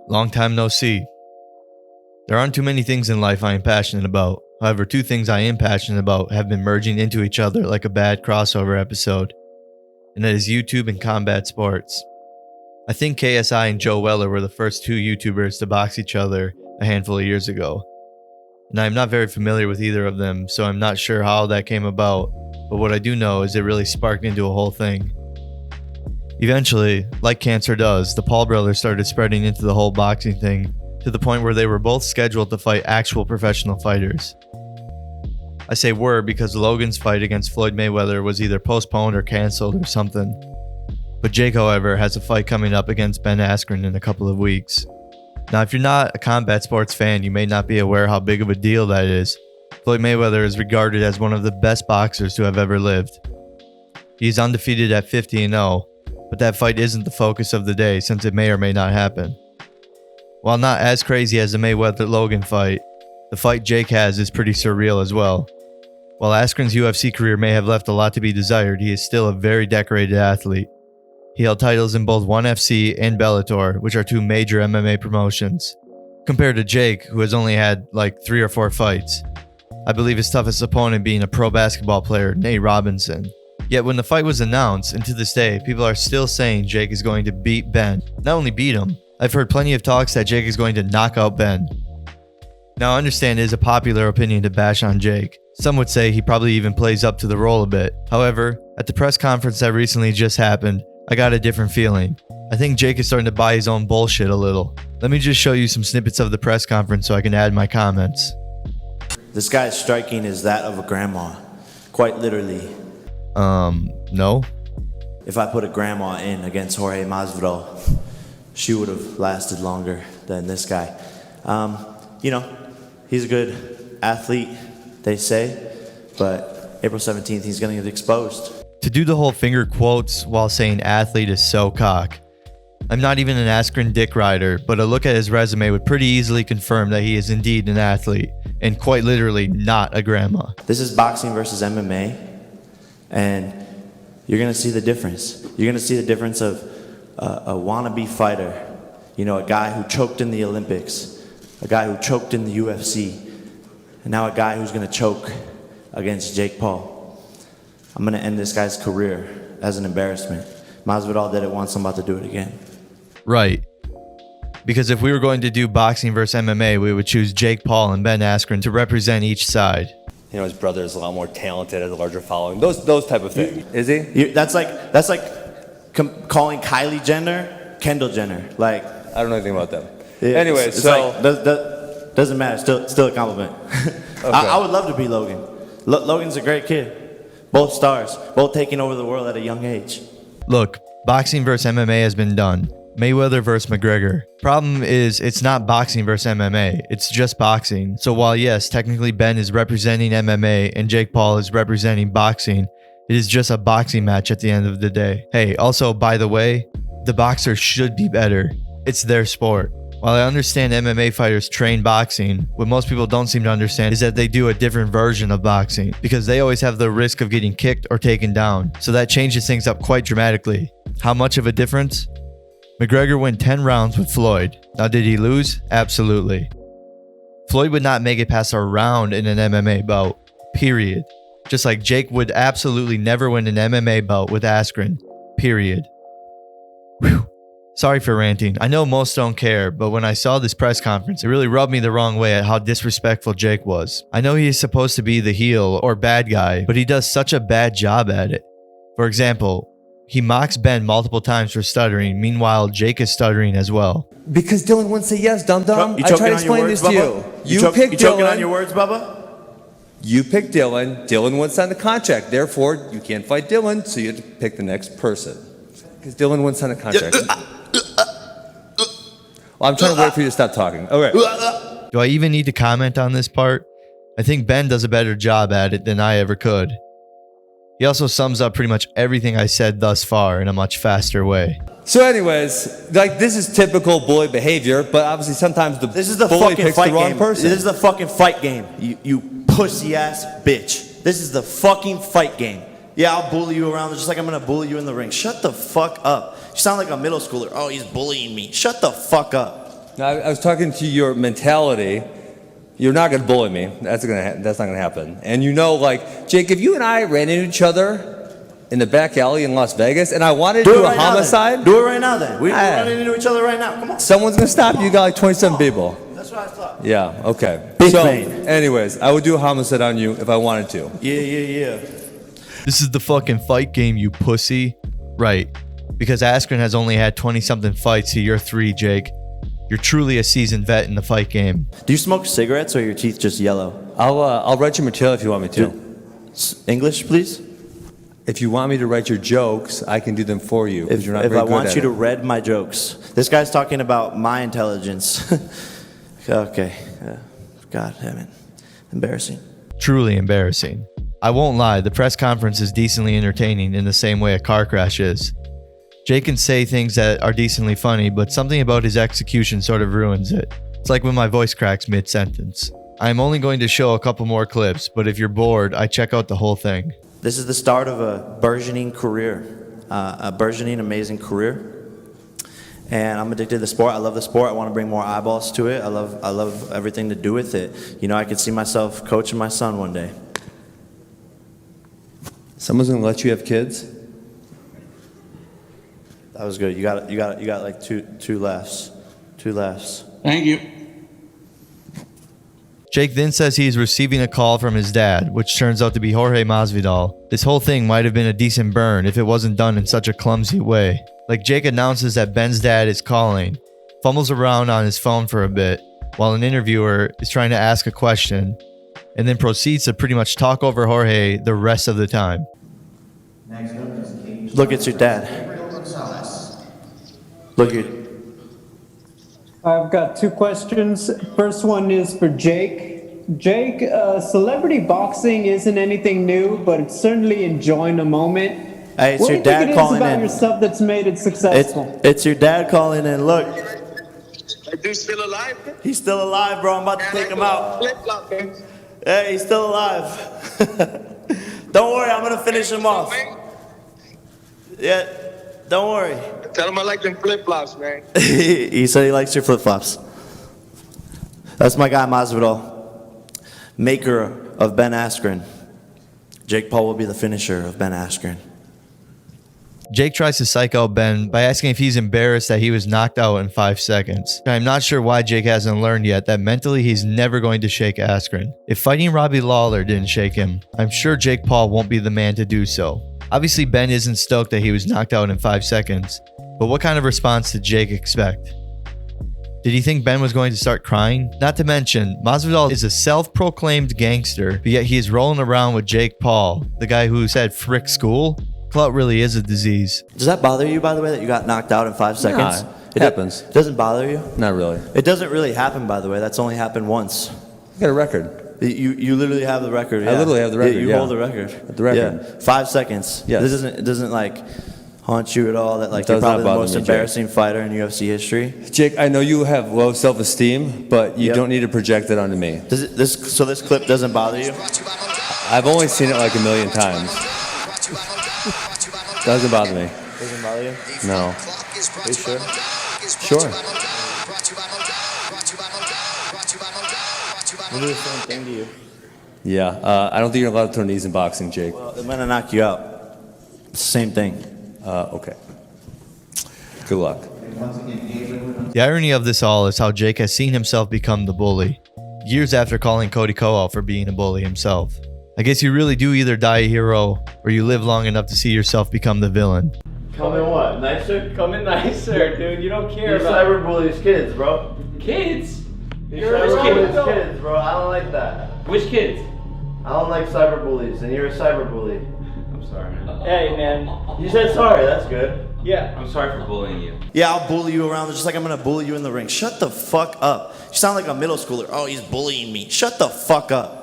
Long time no see. There aren't too many things in life I am passionate about. However, two things I am passionate about have been merging into each other like a bad crossover episode, and that is YouTube and combat sports. I think KSI and Joe Weller were the first two YouTubers to box each other a handful of years ago. And I am not very familiar with either of them, so I'm not sure how that came about, but what I do know is it really sparked into a whole thing. Eventually, like cancer does, the Paul brothers started spreading into the whole boxing thing to the point where they were both scheduled to fight actual professional fighters. I say were because Logan's fight against Floyd Mayweather was either postponed or cancelled or something. But Jake, however, has a fight coming up against Ben Askren in a couple of weeks. Now, if you're not a combat sports fan, you may not be aware how big of a deal that is. Floyd Mayweather is regarded as one of the best boxers to have ever lived. He's undefeated at 50-0, but that fight isn't the focus of the day since it may or may not happen. While not as crazy as the Mayweather-Logan fight, the fight Jake has is pretty surreal as well. While Askren's UFC career may have left a lot to be desired, he is still a very decorated athlete. He held titles in both ONE FC and Bellator, which are two major MMA promotions, compared to Jake, who has only had like 3 or 4 fights. I believe his toughest opponent being a pro basketball player, Nate Robinson. Yet when the fight was announced, and to this day, people are still saying Jake is going to beat Ben. Not only beat him, I've heard plenty of talks that Jake is going to knock out Ben. Now I understand it is a popular opinion to bash on Jake. Some would say he probably even plays up to the role a bit. However, at the press conference that recently just happened, I got a different feeling. I think Jake is starting to buy his own bullshit a little. Let me just show you some snippets of the press conference so I can add my comments. This guy's striking is that of a grandma, quite literally. No. If I put a grandma in against Jorge Masvidal, she would have lasted longer than this guy. He's a good athlete, they say, but April 17th, he's going to get exposed. To do the whole finger quotes while saying athlete is so cock. I'm not even an Askren dick rider, but a look at his resume would pretty easily confirm that he is indeed an athlete, and quite literally not a grandma. This is boxing versus MMA, and you're going to see the difference. You're going to see the difference of a wannabe fighter, a guy who choked in the Olympics, a guy who choked in the UFC, and now a guy who's going to choke against Jake Paul. I'm going to end this guy's career as an embarrassment. Masvidal did it once, I'm about to do it again. Right. Because if we were going to do boxing versus MMA, we would choose Jake Paul and Ben Askren to represent each side. His brother is a lot more talented, has a larger following. Those type of things. Is he? That's like calling Kylie Jenner Kendall Jenner. Like, I don't know anything about them. Yeah, anyway, it's so like, doesn't matter. Still a compliment. Okay. I would love to be Logan. Logan's a great kid. Both stars, both taking over the world at a young age. Look, boxing versus MMA has been done. Mayweather versus McGregor. Problem is, it's not boxing versus MMA. It's just boxing. So while yes, technically Ben is representing MMA and Jake Paul is representing boxing, it is just a boxing match at the end of the day. Hey, also, by the way, the boxers should be better. It's their sport. While I understand MMA fighters train boxing, what most people don't seem to understand is that they do a different version of boxing because they always have the risk of getting kicked or taken down. So that changes things up quite dramatically. How much of a difference? McGregor went 10 rounds with Floyd. Now, did he lose? Absolutely. Floyd would not make it past a round in an MMA bout, period. Just like Jake would absolutely never win an MMA bout with Askren, period. Whew. Sorry for ranting. I know most don't care, but when I saw this press conference, it really rubbed me the wrong way at how disrespectful Jake was. I know he is supposed to be the heel or bad guy, but he does such a bad job at it. For example, he mocks Ben multiple times for stuttering, meanwhile Jake is stuttering as well. Because Dylan wouldn't say yes, dum-dum. I tried to explain this to you. You picked Dylan. Choking on your words, Bubba? You picked Dylan. Dylan wouldn't sign the contract. Therefore, you can't fight Dylan, so you have to pick the next person. Because Dylan wouldn't sign a contract. Well, I'm trying to wait for you to stop talking. Okay. Do I even need to comment on this part? I think Ben does a better job at it than I ever could. He also sums up pretty much everything I said thus far in a much faster way. So anyways, this is typical bully behavior, but obviously sometimes the bully picks the wrong person. This is the fucking fight game, you pussy ass bitch. This is the fucking fight game. Yeah, I'll bully you around just like I'm gonna bully you in the ring. Shut the fuck up. You sound like a middle schooler. Oh, he's bullying me. Shut the fuck up. Now, I was talking to your mentality. You're not going to bully me. That's not going to happen. And you know, like, Jake, if you and I ran into each other in the back alley in Las Vegas and I wanted to do a homicide. Do it right now then. We're running into each other right now. Come on. Someone's going to stop you. You got like 27 people. That's what I thought. Yeah, okay. Big so, pain. anyways, I would do a homicide on you if I wanted to. Yeah. This is the fucking fight game, you pussy. Right. Because Askren has only had 20-something fights to your 3, Jake. You're truly a seasoned vet in the fight game. Do you smoke cigarettes or are your teeth just yellow? I'll write your material if you want me to. English, please? If you want me to write your jokes, I can do them for you. If I want you to read my jokes. This guy's talking about my intelligence. Okay. God damn it. Embarrassing. Truly embarrassing. I won't lie, the press conference is decently entertaining in the same way a car crash is. Jake can say things that are decently funny, but something about his execution sort of ruins it. It's like when my voice cracks mid-sentence. I'm only going to show a couple more clips, but if you're bored, I check out the whole thing. This is the start of a burgeoning career, a burgeoning, amazing career. And I'm addicted to the sport. I love the sport. I want to bring more eyeballs to it. I love everything to do with it. You know, I could see myself coaching my son one day. Someone's going to let you have kids? That was good. You got like two laughs. 2 laughs. Thank you. Jake then says he is receiving a call from his dad, which turns out to be Jorge Masvidal. This whole thing might have been a decent burn if it wasn't done in such a clumsy way. Like, Jake announces that Ben's dad is calling, fumbles around on his phone for a bit, while an interviewer is trying to ask a question, and then proceeds to pretty much talk over Jorge the rest of the time. Look, it's your dad. Look, I've got 2 questions. First one is for Jake. Jake, celebrity boxing isn't anything new, but it's certainly enjoying a moment. Hey, it's what your do you dad think it is calling about in. yourself that's made it successful? It's your dad calling in. Look, Is he still alive? he's still alive, bro. I'm about to take him out. Flip-flop, man. Hey, he's still alive. Don't worry, I'm gonna finish him off. Yeah, don't worry. Tell him I like them flip-flops, man. He said he likes your flip-flops. That's my guy Masvidal, maker of Ben Askren. Jake Paul will be the finisher of Ben Askren. Jake tries to psych out Ben by asking if he's embarrassed that he was knocked out in 5 seconds. I'm not sure why Jake hasn't learned yet that mentally he's never going to shake Askren. If fighting Robbie Lawler didn't shake him, I'm sure Jake Paul won't be the man to do so. Obviously, Ben isn't stoked that he was knocked out in 5 seconds, but what kind of response did Jake expect? Did he think Ben was going to start crying? Not to mention, Masvidal is a self-proclaimed gangster, but yet he is rolling around with Jake Paul, the guy who said frick school. Clout really is a disease. Does that bother you, by the way, that you got knocked out in 5 seconds? Nah, it happens. It doesn't bother you? Not really. It doesn't really happen, by the way. That's only happened once. I got a record. You literally have the record. I literally have the record, You yeah. hold the record. The record. Yeah. 5 seconds. Yes. It doesn't like haunt you at all. That like It you're does not probably the bother most me, Jake. embarrassing fighter in UFC history. Jake, I know you have low self-esteem, but you Yep. don't need to project it onto me. So this clip doesn't bother you? I've only seen it like a million times. Doesn't bother me. Doesn't bother you? No. Are you sure? Sure. We'll do the same thing to you. Yeah. I don't think you're allowed to throw knees in boxing, Jake. Well, I'm gonna knock you out. It's the same thing. Okay. Good luck. The irony of this all is how Jake has seen himself become the bully, years after calling Cody Ko out for being a bully himself. I guess you really do either die a hero, or you live long enough to see yourself become the villain. Come in what? Nicer? Come in nicer, dude. You don't care You about cyberbullies kids, bro. kids. You You're a cyberbullies kid. kids, bro. I don't like that. Which kids? I don't like cyberbullies, and you're a cyberbully. I'm sorry, man. Hey, man. You said sorry, that's good. Yeah. I'm sorry for bullying you. Yeah, I'll bully you around just like I'm gonna bully you in the ring. Shut the fuck up. You sound like a middle schooler. Oh, he's bullying me. Shut the fuck up.